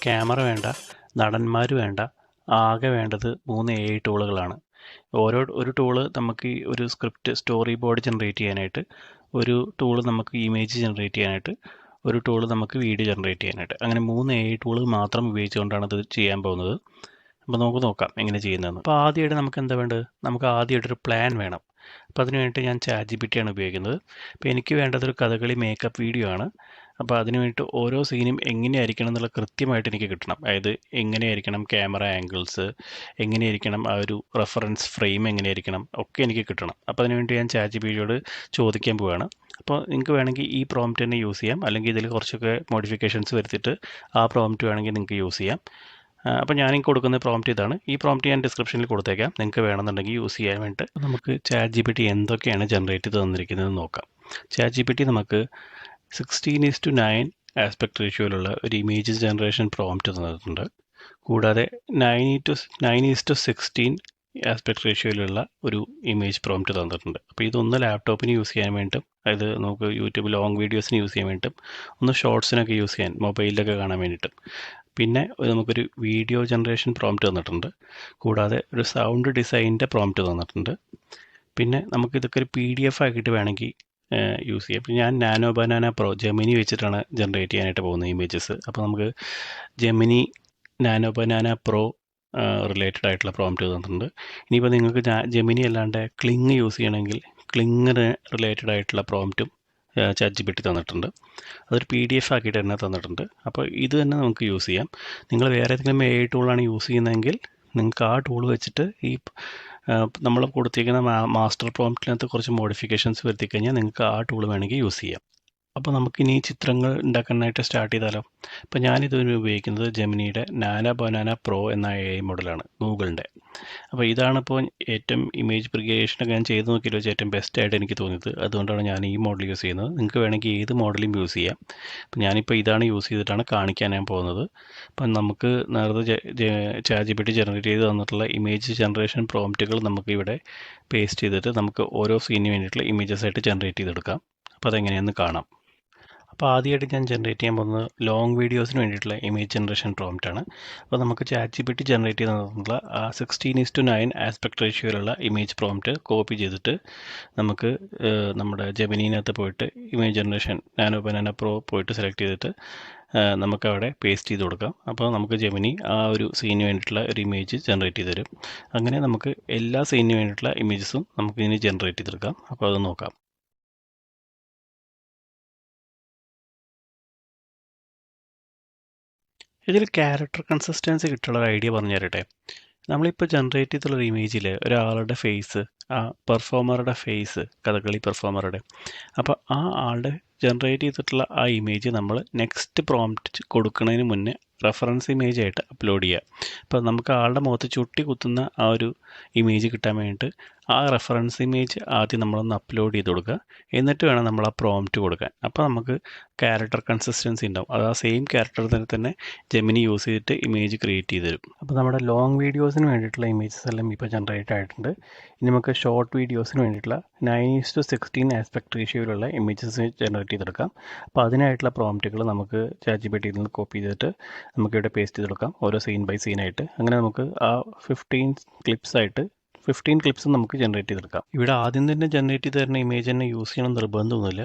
Camera വേണ്ട, നടന്മാർ വേണ്ട, ആകെ വേണ്ടത് 3 AI ടൂളുകളാണ്. ഒരു ടൂള് നമുക്ക് ഈ ഒരു സ്ക്രിപ്റ്റ് സ്റ്റോറി ബോർഡ് ജനറേറ്റ് ചെയ്യാനായിട്ട്, ഒരു ടൂള് നമുക്ക് ഇമേജ് ജനറേറ്റ് ചെയ്യാനായിട്ട്, ഒരു ടൂള് നമുക്ക് വീഡിയോ ജനറേറ്റ് ചെയ്യാനായിട്ട്. അങ്ങനെ 3 AI ടൂള് മാത്രം ഉപയോഗിച്ചുകൊണ്ടാണ് ഇത് ചെയ്യാൻ പോകുന്നത്. അപ്പോൾ നമുക്ക് നോക്കാം എങ്ങനെ ചെയ്യുന്നതെന്ന്. അപ്പോൾ ആദ്യമായിട്ട് നമുക്ക് എന്താ വേണ്ടത്? നമുക്ക് ആദ്യമായിട്ടൊരു പ്ലാൻ വേണം. അപ്പോൾ അതിന് വേണ്ടിയിട്ട് ഞാൻ ChatGPT ആണ് ഉപയോഗിക്കുന്നത്. അപ്പോൾ എനിക്ക് വേണ്ടത് ഒരു കഥകളി മേക്കപ്പ് വീഡിയോ ആണ്. അപ്പോൾ അതിന് വേണ്ടിയിട്ട് ഓരോ സീനും എങ്ങനെയായിരിക്കണം എന്നുള്ള കൃത്യമായിട്ട് എനിക്ക് കിട്ടണം. അതായത് എങ്ങനെയായിരിക്കണം ക്യാമറ ആംഗിൾസ്, എങ്ങനെയായിരിക്കണം ആ ഒരു റെഫറൻസ് ഫ്രെയിം എങ്ങനെയായിരിക്കണം ഒക്കെ എനിക്ക് കിട്ടണം. അപ്പോൾ അതിന് വേണ്ടി ഞാൻ ChatGPTയോട് ചോദിക്കാൻ പോവുകയാണ്. അപ്പോൾ നിങ്ങൾക്ക് വേണമെങ്കിൽ ഈ പ്രോംപ്റ്റ് തന്നെ യൂസ് ചെയ്യാം, അല്ലെങ്കിൽ ഇതിൽ കുറച്ചൊക്കെ മോഡിഫിക്കേഷൻസ് വരുത്തിയിട്ട് ആ പ്രോംപ്റ്റ് വേണമെങ്കിൽ നിങ്ങൾക്ക് യൂസ് ചെയ്യാം. അപ്പോൾ ഞാൻ കൊടുക്കുന്ന പ്രോംപ്റ്റ് ഇതാണ്. ഈ പ്രോംപ്റ്റ് ഞാൻ ഡിസ്ക്രിപ്ഷനിൽ കൊടുത്തേക്കാം, നിങ്ങൾക്ക് വേണമെന്നുണ്ടെങ്കിൽ യൂസ് ചെയ്യാൻ വേണ്ടിയിട്ട്. നമുക്ക് ChatGPT എന്തൊക്കെയാണ് ജനറേറ്റ് ചെയ്ത് തന്നിരിക്കുന്നത് നോക്കാം. ChatGPT നമുക്ക് 16:9 ആസ്പെക്ട് റേഷ്യോയിലുള്ള ഒരു ഇമേജ് ജനറേഷൻ പ്രോംപ്റ്റ് തന്നിട്ടുണ്ട്. കൂടാതെ 9:16 ആസ്പെക്ട് റേഷ്യോയിലുള്ള ഒരു ഇമേജ് പ്രോംപ്റ്റ് തന്നിട്ടുണ്ട്. അപ്പോൾ ഇതൊന്ന് ലാപ്ടോപ്പിന് യൂസ് ചെയ്യാൻ വേണ്ടിയിട്ടും, അതായത് നമുക്ക് യൂട്യൂബ് ലോങ് വീഡിയോസിന് യൂസ് ചെയ്യാൻ വേണ്ടിയിട്ടും, ഒന്ന് ഷോർട്സിനൊക്കെ യൂസ് ചെയ്യാൻ മൊബൈലിലൊക്കെ കാണാൻ വേണ്ടിയിട്ടും. പിന്നെ നമുക്കൊരു വീഡിയോ ജനറേഷൻ പ്രോംപ്റ്റ് തന്നിട്ടുണ്ട്. കൂടാതെ ഒരു സൗണ്ട് ഡിസൈനിൻ്റെ പ്രോംപ്റ്റ് തന്നിട്ടുണ്ട്. പിന്നെ നമുക്കിതൊക്കെ ഒരു PDF ആക്കിയിട്ട് വേണമെങ്കിൽ യൂസ് ചെയ്യാം. ഞാൻ നാനോ ബനാന പ്രോ ജെമിനി വെച്ചിട്ടാണ് ജനറേറ്റ് ചെയ്യാനായിട്ട് പോകുന്നത് ഇമേജസ്. അപ്പോൾ നമുക്ക് Gemini nano banana pro related ആയിട്ടുള്ള പ്രോംപ്റ്റ് തന്നിട്ടുണ്ട്. ഇനിയിപ്പോൾ നിങ്ങൾക്ക് ജെമിനി അല്ലാണ്ട് ക്ലിങ് യൂസ് ചെയ്യണമെങ്കിൽ ക്ലിങ്ങിന് റിലേറ്റഡ് ആയിട്ടുള്ള പ്രോംപ്റ്റും ChatGPT തന്നിട്ടുണ്ട്. അതൊരു PDF ആക്കിയിട്ട് തന്നെ തന്നിട്ടുണ്ട്. അപ്പോൾ ഇത് തന്നെ നമുക്ക് യൂസ് ചെയ്യാം. നിങ്ങൾ വേറെ ഏതെങ്കിലും AI ടൂളാണ് യൂസ് ചെയ്യുന്നതെങ്കിൽ നിങ്ങൾക്ക് ആ ടൂൾ വെച്ചിട്ട് ഈ നമ്മൾ കൊടുത്തിരിക്കുന്ന മാസ്റ്റർ പ്രോംപ്റ്റിനകത്ത് കുറച്ച് മോഡിഫിക്കേഷൻസ് വരുത്തി കഴിഞ്ഞാൽ നിങ്ങൾക്ക് ആ ടൂൾ വേണമെങ്കിൽ യൂസ് ചെയ്യാം. അപ്പോൾ നമുക്കിനി ചിത്രങ്ങൾ ഉണ്ടാക്കാനായിട്ട് സ്റ്റാർട്ട് ചെയ്താലോ? അപ്പോൾ ഞാനിതിന് ഉപയോഗിക്കുന്നത് ജെമിനിയുടെ നാനോ ബനാന പ്രോ എന്ന AI മോഡലാണ്, ഗൂഗിളിൻ്റെ. അപ്പോൾ ഇതാണിപ്പോൾ ഏറ്റവും ഇമേജ് പ്രിഗേഷനൊക്കെ ഞാൻ ചെയ്ത് നോക്കിയതിൽ വെച്ച് ഏറ്റവും ബെസ്റ്റ് ആയിട്ട് എനിക്ക് തോന്നിയത്. അതുകൊണ്ടാണ് ഞാൻ ഈ മോഡൽ യൂസ് ചെയ്യുന്നത്. നിങ്ങൾക്ക് വേണമെങ്കിൽ ഏത് മോഡലും യൂസ് ചെയ്യാം. അപ്പോൾ ഞാനിപ്പോൾ ഇതാണ് യൂസ് ചെയ്തിട്ടാണ് കാണിക്കാൻ ഞാൻ പോകുന്നത്. അപ്പം നമുക്ക് നേരത്തെ ChatGPT ജനറേറ്റ് ചെയ്ത് തന്നിട്ടുള്ള ഇമേജ് ജനറേഷൻ പ്രോംപ്റ്റുകൾ നമുക്ക് ഇവിടെ പേസ്റ്റ് ചെയ്തിട്ട് നമുക്ക് ഓരോ സീനിന് വേണ്ടിയിട്ടുള്ള ഇമേജസ് ആയിട്ട് ജനറേറ്റ് ചെയ്തെടുക്കാം. അപ്പോൾ അതെങ്ങനെയാണെന്ന് കാണാം. അപ്പോൾ ആദ്യമായിട്ട് ഞാൻ ജനറേറ്റ് ചെയ്യാൻ പോകുന്നത് ലോങ് വീഡിയോസിന് വേണ്ടിയിട്ടുള്ള ഇമേജ് ജനറേഷൻ പ്രോംപ്റ്റ് ആണ്. അപ്പോൾ നമുക്ക് ChatGPT ജനറേറ്റ് ചെയ്ത് തന്നിട്ടുള്ള ആ 16:9 ആസ്പെക്ട് റേഷ്യോയിലുള്ള ഇമേജ് പ്രോംപ്റ്റ് കോപ്പി ചെയ്തിട്ട് നമുക്ക് നമ്മുടെ ജെമിനിനകത്ത് പോയിട്ട് image generation nano banana pro പോയിട്ട് സെലക്ട് ചെയ്തിട്ട് നമുക്ക് അവിടെ പേസ്റ്റ് ചെയ്ത് കൊടുക്കാം. അപ്പോൾ നമുക്ക് ജെമിനി ആ ഒരു സീനിന് വേണ്ടിയിട്ടുള്ള ഒരു ഇമേജ് ജനറേറ്റ് ചെയ്ത് തരും. അങ്ങനെ നമുക്ക് എല്ലാ സീനിന് വേണ്ടിയിട്ടുള്ള ഇമേജസും നമുക്ക് ഇതിന് ജനറേറ്റ് ചെയ്തെടുക്കാം. അപ്പോൾ അത് നോക്കാം. ഇതിൽ ക്യാരക്ടർ കൺസിസ്റ്റൻസി കിട്ടുള്ള ഒരു ഐഡിയ പറഞ്ഞു തരട്ടെ. നമ്മളിപ്പോൾ ജനറേറ്റ് ചെയ്തിട്ടുള്ള ഒരു ഇമേജിൽ ഒരാളുടെ ഫേസ്, ആ പെർഫോമറുടെ ഫേസ്, കഥകളി പെർഫോമറുടെ, അപ്പോൾ ആ ആളുടെ ജനറേറ്റ് ചെയ്തിട്ടുള്ള ആ ഇമേജ് നമ്മൾ നെക്സ്റ്റ് പ്രോംപ്റ്റ് കൊടുക്കുന്നതിന് മുന്നേ റെഫറൻസ് ഇമേജ് ആയിട്ട് അപ്ലോഡ് ചെയ്യുക. അപ്പോൾ നമുക്ക് ആളുടെ മുഖത്ത് ചുട്ടി കുത്തുന്ന ആ ഒരു ഇമേജ് കിട്ടാൻ വേണ്ടിയിട്ട് ആ റെഫറൻസ് ഇമേജ് ആദ്യം നമ്മളൊന്ന് അപ്ലോഡ് ചെയ്ത് കൊടുക്കുക. എന്നിട്ട് വേണം നമ്മൾ ആ പ്രോംപ്റ്റ് കൊടുക്കാൻ. അപ്പോൾ നമുക്ക് ക്യാരക്ടർ കൺസിസ്റ്റൻസി ഉണ്ടാവും. അത് ആ സെയിം ക്യാരക്ടർ തന്നെ ജെമിനി യൂസ് ചെയ്തിട്ട് ഇമേജ് ക്രിയേറ്റ് ചെയ്ത് തരും. അപ്പോൾ നമ്മുടെ ലോങ് വീഡിയോസിന് വേണ്ടിയിട്ടുള്ള ഇമേജസ് എല്ലാം ഇപ്പോൾ ജനറേറ്റ് ആയിട്ടുണ്ട്. ഇനി നമുക്ക് ഷോർട്ട് വീഡിയോസിന് വേണ്ടിയിട്ടുള്ള 9:16 ആസ്പെക്ട് റേഷ്യോയിലുള്ള ഇമേജസ് ജനറേറ്റ് ചെയ്തെടുക്കാം. അപ്പോൾ അതിനായിട്ടുള്ള പ്രോംപ്റ്റുകൾ നമുക്ക് ChatGPTയിൽ നിന്ന് കോപ്പി ചെയ്തിട്ട് നമുക്കിവിടെ പേസ്റ്റ് ചെയ്ത് കൊടുക്കാം, ഓരോ സീൻ ബൈ സീനായിട്ട്. അങ്ങനെ നമുക്ക് ആ 15 ക്ലിപ്സും നമുക്ക് ജനറേറ്റ് ചെയ്തെടുക്കാം. ഇവിടെ ആദ്യം തന്നെ ജനറേറ്റ് ചെയ്ത് തരുന്ന ഇമേജ് തന്നെ യൂസ് ചെയ്യണം നിർബന്ധമൊന്നുമില്ല.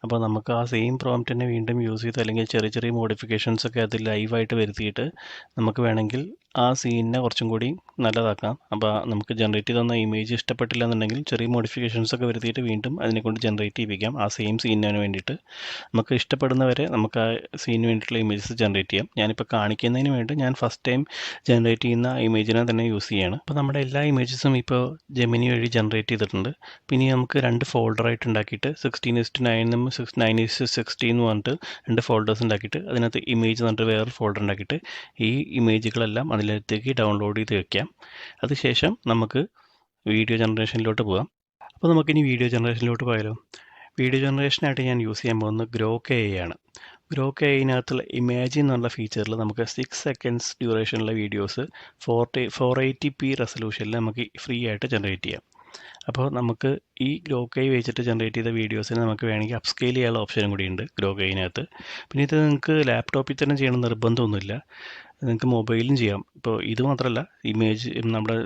അപ്പോൾ നമുക്ക് ആ സെയിം പ്രോംപ്റ്റ് തന്നെ വീണ്ടും യൂസ് ചെയ്ത്, അല്ലെങ്കിൽ ചെറിയ ചെറിയ മോഡിഫിക്കേഷൻസ് ഒക്കെ അത് ലൈവായിട്ട് വരുത്തിയിട്ട് നമുക്ക് വേണമെങ്കിൽ ആ സീനിനെ കുറച്ചും കൂടി നല്ലതാക്കാം. അപ്പോൾ നമുക്ക് ജനറേറ്റ് തന്ന ഇമേജ് ഇഷ്ടപ്പെട്ടില്ല എന്നുണ്ടെങ്കിൽ ചെറിയ മോഡിഫിക്കേഷൻസ് ഒക്കെ വരുത്തിയിട്ട് വീണ്ടും അതിനെ കൊണ്ട് ജനറേറ്റ് ചെയ്യിപ്പിക്കാം. ആ സെയിം സീനിന് വേണ്ടിയിട്ട് നമുക്ക് ഇഷ്ടപ്പെടുന്നവരെ നമുക്ക് ആ സീനിന് വേണ്ടിയിട്ടുള്ള ഇമേജസ് ജനറേറ്റ് ചെയ്യാം. ഞാനിപ്പോൾ കാണിക്കുന്നതിന് വേണ്ടി ഞാൻ ഫസ്റ്റ് ടൈം ജനറേറ്റ് ചെയ്യുന്ന ഇമേജിനെ തന്നെ യൂസ് ചെയ്യുകയാണ്. അപ്പോൾ നമ്മുടെ എല്ലാ ഇമേജസും ഇപ്പോൾ ജെമിനി വഴി ജനറേറ്റ് ചെയ്തിട്ടുണ്ട്. പിന്നെ നമുക്ക് 2 ഫോൾഡറായിട്ട് ഉണ്ടാക്കിയിട്ട് 16:9 9:16 എന്ന് പറഞ്ഞിട്ട് 2 ഫോൾഡേഴ്സ് ഉണ്ടാക്കിയിട്ട് അതിനകത്ത് ഇമേജ് എന്ന് പറഞ്ഞിട്ട് വേറൊരു ഫോൾഡർ ഉണ്ടാക്കിയിട്ട് ഈ ഇമേജുകളെല്ലാം അതിലേക്ക് ഡൗൺലോഡ് ചെയ്ത് വെക്കാം. അതിനുശേഷം നമുക്ക് വീഡിയോ ജനറേഷനിലോട്ട് പോകാം. അപ്പോൾ നമുക്കിനി വീഡിയോ ജനറേഷനിലോട്ട് പോയാലോ? വീഡിയോ ജനറേഷനായിട്ട് ഞാൻ യൂസ് ചെയ്യാൻ പോകുന്നത് Grok AI ആണ്. Grok AIനകത്തുള്ള ഇമാജിൻ എന്നുള്ള ഫീച്ചറിൽ നമുക്ക് 6 സെക്കൻഡ്സ് ഡ്യൂറേഷനുള്ള വീഡിയോസ് 480p റെസൊല്യൂഷനിൽ നമുക്ക് ഫ്രീ ആയിട്ട് ജനറേറ്റ് ചെയ്യാം. അപ്പോൾ നമുക്ക് ഈ ഗ്രോക്കൈ വെച്ചിട്ട് ജനറേറ്റ് ചെയ്ത വീഡിയോസിന് നമുക്ക് വേണമെങ്കിൽ അപ്സ്കെയിൽ ചെയ്യാനുള്ള ഓപ്ഷനും കൂടിയുണ്ട് ഗ്രോക്കൈനകത്ത്. പിന്നെ ഇത് നിങ്ങൾക്ക് ലാപ്ടോപ്പിൽ തന്നെ ചെയ്യണം നിർബന്ധമൊന്നുമില്ല, നിങ്ങൾക്ക് മൊബൈലും ചെയ്യാം. ഇപ്പോൾ ഇത് മാത്രമല്ല, ഇമേജ് നമ്മുടെ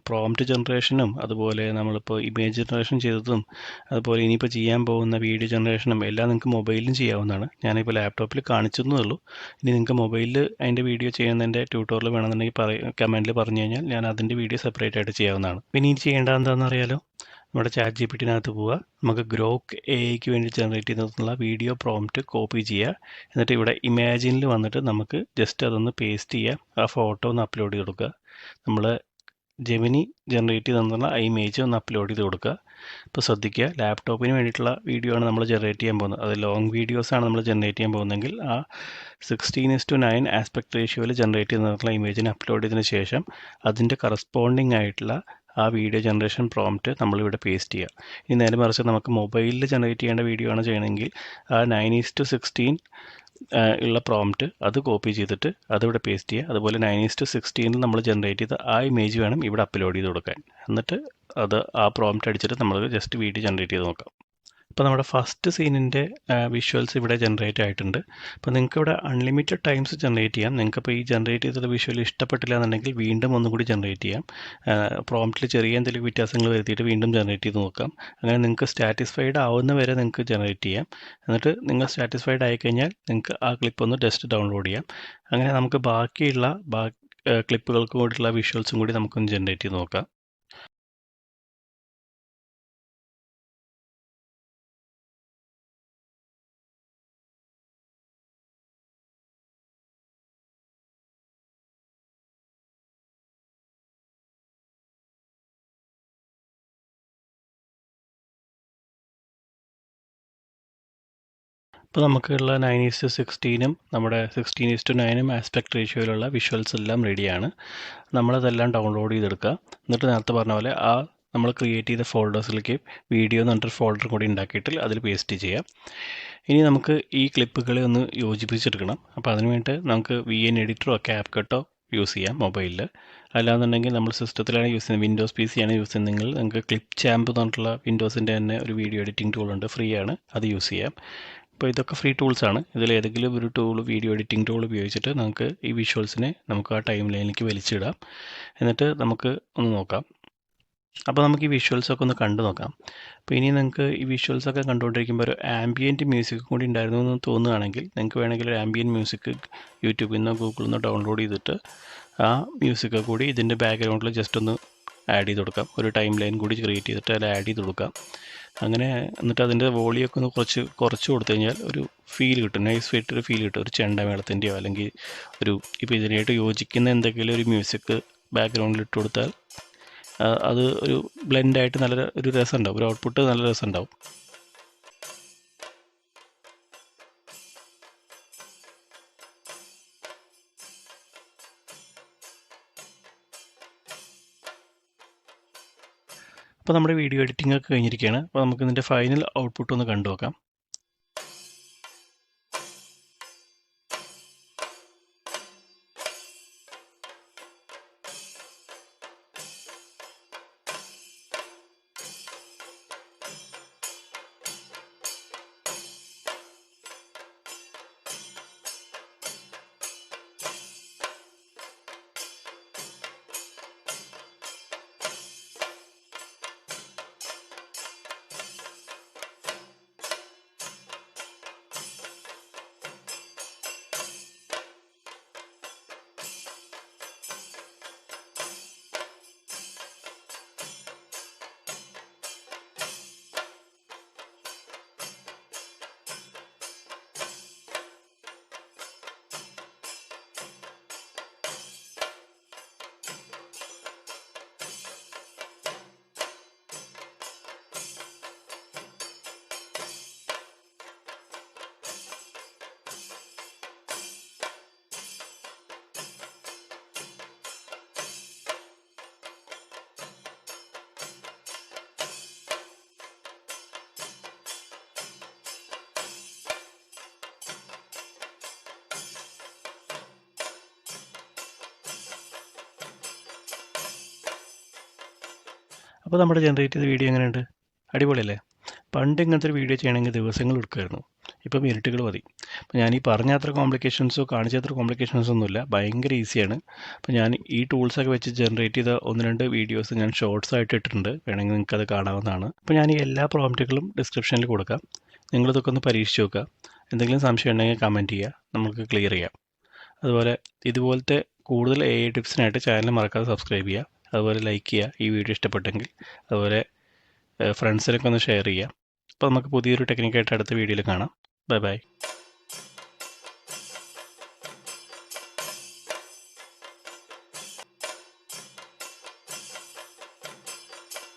പ്രോംപ്റ്റ് ജനറേഷനും അതുപോലെ നമ്മളിപ്പോൾ ഇമേജ് ജനറേഷൻ ചെയ്തതും അതുപോലെ ഇനിയിപ്പോൾ ചെയ്യാൻ പോകുന്ന വീഡിയോ ജനറേഷനും എല്ലാം നിങ്ങൾക്ക് മൊബൈലിലും ചെയ്യാവുന്നതാണ്. ഞാനിപ്പോൾ ലാപ്ടോപ്പിൽ കാണിച്ചെന്നേ ഉള്ളൂ. ഇനി നിങ്ങൾക്ക് മൊബൈലിൽ അതിൻ്റെ വീഡിയോ ചെയ്യുന്നതിൻ്റെ ട്യൂട്ടോറിയൽ വേണമെന്നുണ്ടെങ്കിൽ കമൻറ്റിൽ പറഞ്ഞു കഴിഞ്ഞാൽ ഞാൻ അതിൻ്റെ വീഡിയോ സെപ്പറേറ്റ് ആയിട്ട് ചെയ്യാവുന്നതാണ്. പിന്നെ ഇനി ചെയ്യേണ്ടത് എന്താണെന്ന് അറിയാലോ, നമ്മുടെ ചാറ്റ് ജിപിടിനകത്ത് പോവുക, നമുക്ക് ഗ്രോക്ക് എഐക്ക് വേണ്ടി ജനറേറ്റ് ചെയ്തിട്ടുള്ള വീഡിയോ പ്രോംപ്റ്റ് കോപ്പി ചെയ്യുക, എന്നിട്ട് ഇവിടെ ഇമാജിനിൽ വന്നിട്ട് നമുക്ക് ജസ്റ്റ് അതൊന്ന് പേസ്റ്റ് ചെയ്യുക, ആ ഫോട്ടോ ഒന്ന് അപ്ലോഡ് ചെയ്ത് കൊടുക്കുക. നമ്മൾ ജെമിനി ജനറേറ്റ് ചെയ്ത് തന്നിട്ടുള്ള ആ ഇമേജ് ഒന്ന് അപ്ലോഡ് ചെയ്ത് കൊടുക്കുക. ഇപ്പോൾ ശ്രദ്ധിക്കുക, ലാപ്ടോപ്പിന് വേണ്ടിയിട്ടുള്ള വീഡിയോ ആണ് നമ്മൾ ജനറേറ്റ് ചെയ്യാൻ പോകുന്നത്. അത് ലോങ് വീഡിയോസ് ആണ് നമ്മൾ ജനറേറ്റ് ചെയ്യാൻ പോകുന്നതെങ്കിൽ ആ 16:9 ആസ്പെക്ട് റേഷ്യോയിൽ ജനറേറ്റ് ചെയ്തിട്ടുള്ള ഇമേജിനെ അപ്ലോഡ് ചെയ്തതിന് ശേഷം അതിൻ്റെ കറസ്പോണ്ടിങ് ആയിട്ടുള്ള ആ വീഡിയോ ജനറേഷൻ പ്രോംപ്റ്റ് നമ്മളിവിടെ പേസ്റ്റ് ചെയ്യുക. ഇനി നേരെ മറിച്ച് നമുക്ക് മൊബൈലിൽ ജനറേറ്റ് ചെയ്യേണ്ട വീഡിയോ ആണ് ചെയ്യണമെങ്കിൽ ആ 9:16 ഉള്ള പ്രോംപ്റ്റ് അത് കോപ്പി ചെയ്തിട്ട് അതിവിടെ പേസ്റ്റ് ചെയ്യുക. അതുപോലെ 9:16 നമ്മൾ ജനറേറ്റ് ചെയ്ത ആ ഇമേജ് വേണം ഇവിടെ അപ്ലോഡ് ചെയ്ത് കൊടുക്കാൻ. എന്നിട്ട് അത് ആ പ്രോംപ്റ്റ് അടിച്ചിട്ട് നമ്മൾ ജസ്റ്റ് വീഡിയോ ജനറേറ്റ് ചെയ്ത് നോക്കാം. ഇപ്പോൾ നമ്മുടെ ഫസ്റ്റ് സീനിൻ്റെ വിഷ്വൽസ് ഇവിടെ ജനറേറ്റ് ആയിട്ടുണ്ട്. അപ്പോൾ നിങ്ങൾക്ക് ഇവിടെ അൺലിമിറ്റഡ് ടൈംസ് ജനറേറ്റ് ചെയ്യാം. നിങ്ങൾക്കിപ്പോൾ ഈ ജനറേറ്റ് ചെയ്ത വിഷ്വൽ ഇഷ്ടപ്പെട്ടില്ല എന്നുണ്ടെങ്കിൽ വീണ്ടും ഒന്നും കൂടി ജനറേറ്റ് ചെയ്യാം. പ്രോംപ്റ്റിൽ ചെറിയ എന്തെങ്കിലും വ്യത്യാസങ്ങൾ വരുത്തിയിട്ട് വീണ്ടും ജനറേറ്റ് ചെയ്ത് നോക്കാം. അങ്ങനെ നിങ്ങൾക്ക് സാറ്റിസ്ഫൈഡ് ആവുന്ന വരെ നിങ്ങൾക്ക് ജനറേറ്റ് ചെയ്യാം. എന്നിട്ട് നിങ്ങൾ സാറ്റിസ്ഫൈഡ് ആയിക്കഴിഞ്ഞാൽ നിങ്ങൾക്ക് ആ ക്ലിപ്പ് ഒന്ന് ജസ്റ്റ് ഡൗൺലോഡ് ചെയ്യാം. അങ്ങനെ നമുക്ക് ബാക്കിയുള്ള ക്ലിപ്പുകൾക്ക് കൂടിയുള്ള വിഷ്വൽസും കൂടി നമുക്കൊന്ന് ജനറേറ്റ് ചെയ്ത് നോക്കാം. ഇപ്പോൾ നമുക്കുള്ള 9:16 നമ്മുടെ 16:9 ആസ്പെക്ട് റേഷ്യോയിലുള്ള വിഷ്വൽസ് എല്ലാം റെഡിയാണ്. നമ്മളതെല്ലാം ഡൗൺലോഡ് ചെയ്തെടുക്കുക. എന്നിട്ട് നേരത്തെ പറഞ്ഞ പോലെ ആ നമ്മൾ ക്രിയേറ്റ് ചെയ്ത ഫോൾഡേഴ്സിലേക്ക് വീഡിയോ എന്ന് പറഞ്ഞിട്ട് ഫോൾഡർ കൂടി ഉണ്ടാക്കിയിട്ട് അതിൽ പേസ്റ്റ് ചെയ്യാം. ഇനി നമുക്ക് ഈ ക്ലിപ്പുകളെ ഒന്ന് യോജിപ്പിച്ചെടുക്കണം. അപ്പോൾ അതിന് വേണ്ടി നമുക്ക് VN എഡിറ്ററോ CapCutോ യൂസ് ചെയ്യാം മൊബൈലിൽ. അല്ലാന്നുണ്ടെങ്കിൽ നമ്മൾ സിസ്റ്റത്തിലാണ് യൂസ് ചെയ്യുന്നത്, വിൻഡോസ് PC ആണ് യൂസ് ചെയ്യുന്നതെങ്കിൽ നിങ്ങൾക്ക് ക്ലിപ്പ് ചാമ്പ് എന്ന് പറഞ്ഞിട്ടുള്ള വിൻഡോസിൻ്റെ തന്നെ ഒരു വീഡിയോ എഡിറ്റിംഗ് ടൂൾ ഉണ്ട്, ഫ്രീ ആണ്, അത് യൂസ് ചെയ്യാം. ഇപ്പോൾ ഇതൊക്കെ ഫ്രീ ടൂൾസാണ്. ഇതിൽ ഏതെങ്കിലും ഒരു ടൂൾ, വീഡിയോ എഡിറ്റിംഗ് ടൂൾ ഉപയോഗിച്ചിട്ട് നമുക്ക് ഈ വിഷ്വൽസിനെ നമുക്ക് ആ ടൈം ലൈനിലേക്ക് വലിച്ചിടാം. എന്നിട്ട് നമുക്ക് ഒന്ന് നോക്കാം. അപ്പോൾ നമുക്ക് ഈ വിഷ്വൽസൊക്കെ ഒന്ന് കണ്ടു നോക്കാം. അപ്പോൾ ഇനി നിങ്ങൾക്ക് ഈ വിഷ്വൽസൊക്കെ കണ്ടുകൊണ്ടിരിക്കുമ്പോൾ ഒരു ആംബിയൻറ്റ് മ്യൂസിക് കൂടി ഉണ്ടായിരുന്നു എന്ന് തോന്നുകയാണെങ്കിൽ നിങ്ങൾക്ക് വേണമെങ്കിൽ ഒരു ആംബിയൻറ്റ് മ്യൂസിക് യൂട്യൂബിൽ നിന്നോ ഗൂഗിളിൽ നിന്നോ ഡൗൺലോഡ് ചെയ്തിട്ട് ആ മ്യൂസിക് കൂടി ഇതിൻ്റെ ബാക്ക്ഗ്രൗണ്ടിൽ ജസ്റ്റ് ഒന്ന് ആഡ് ചെയ്ത് കൊടുക്കാം. ഒരു ടൈം ലൈൻ കൂടി ക്രിയേറ്റ് ചെയ്തിട്ട് അതിൽ ആഡ് ചെയ്ത് കൊടുക്കാം. അങ്ങനെ എന്നിട്ട് അതിൻ്റെ വോളിയൊക്കെ ഒന്ന് കുറച്ച് കൊടുത്തു കഴിഞ്ഞാൽ ഒരു ഫീൽ കിട്ടും, നൈസ് ആയിട്ടൊരു ഫീൽ കിട്ടും. ഒരു ചെണ്ടമേളത്തിൻ്റെയോ അല്ലെങ്കിൽ ഒരു ഇപ്പോൾ ഇതിനായിട്ട് യോജിക്കുന്ന എന്തെങ്കിലും ഒരു മ്യൂസിക് ബാക്ക്ഗ്രൗണ്ടിൽ ഇട്ട് കൊടുത്താൽ അത് ഒരു ബ്ലെൻഡായിട്ട് നല്ല ഒരു രസമുണ്ടാവും, ഒരു ഔട്ട്പുട്ട് നല്ല രസമുണ്ടാവും. അപ്പോൾ നമ്മുടെ വീഡിയോ എഡിറ്റിംഗ് ഒക്കെ കഴിഞ്ഞിരിക്കുകയാണ്. അപ്പോൾ നമുക്ക് ഇതിൻ്റെ ഫൈനൽ ഔട്ട്പുട്ട് ഒന്ന് കണ്ടു നോക്കാം. അപ്പോൾ നമ്മുടെ ജനറേറ്റ് ചെയ്ത വീഡിയോ എങ്ങനെയുണ്ട്? അടിപൊളിയല്ലേ? പണ്ട് ഇങ്ങനത്തെ ഒരു വീഡിയോ ചെയ്യണമെങ്കിൽ ദിവസങ്ങൾ എടുക്കുമായിരുന്നു. ഇപ്പം മിനിറ്റുകൾ മതി. അപ്പോൾ ഞാൻ ഈ പറഞ്ഞ അത്ര കോംപ്ലിക്കേഷൻസോ കാണിച്ച അത്ര കോംപ്ലിക്കേഷൻസോ ഒന്നുമില്ല, ഭയങ്കര ഈസിയാണ്. അപ്പോൾ ഞാൻ ഈ ടൂൾസൊക്കെ വെച്ച് ജനറേറ്റ് ചെയ്ത 1-2 വീഡിയോസ് ഞാൻ ഷോർട്സ് ആയിട്ട് ഇട്ടിട്ടുണ്ട്, വേണമെങ്കിൽ നിങ്ങൾക്ക് അത് കാണാവുന്നതാണ്. അപ്പോൾ ഞാൻ ഈ എല്ലാ പ്രോംപ്റ്റുകളും ഡിസ്ക്രിപ്ഷനിൽ കൊടുക്കാം, നിങ്ങളിതൊക്കെ ഒന്ന് പരീക്ഷിച്ച് നോക്കുക. എന്തെങ്കിലും സംശയം ഉണ്ടെങ്കിൽ കമൻറ്റ് ചെയ്യുക, നമുക്ക് ക്ലിയർ ചെയ്യാം. അതുപോലെ ഇതുപോലത്തെ കൂടുതൽ AI ടിപ്സിനായിട്ട് ചാനൽ മറക്കാതെ സബ്സ്ക്രൈബ് ചെയ്യുക. അതുപോലെ ലൈക്ക് ചെയ്യുക ഈ വീഡിയോ ഇഷ്ടപ്പെട്ടെങ്കിൽ. അതുപോലെ ഫ്രണ്ട്സിനൊക്കെ ഒന്ന് ഷെയർ ചെയ്യുക. അപ്പോൾ നമുക്ക് പുതിയൊരു ടെക്നിക്കായിട്ട് അടുത്ത വീഡിയോയിൽ കാണാം. Bye bye.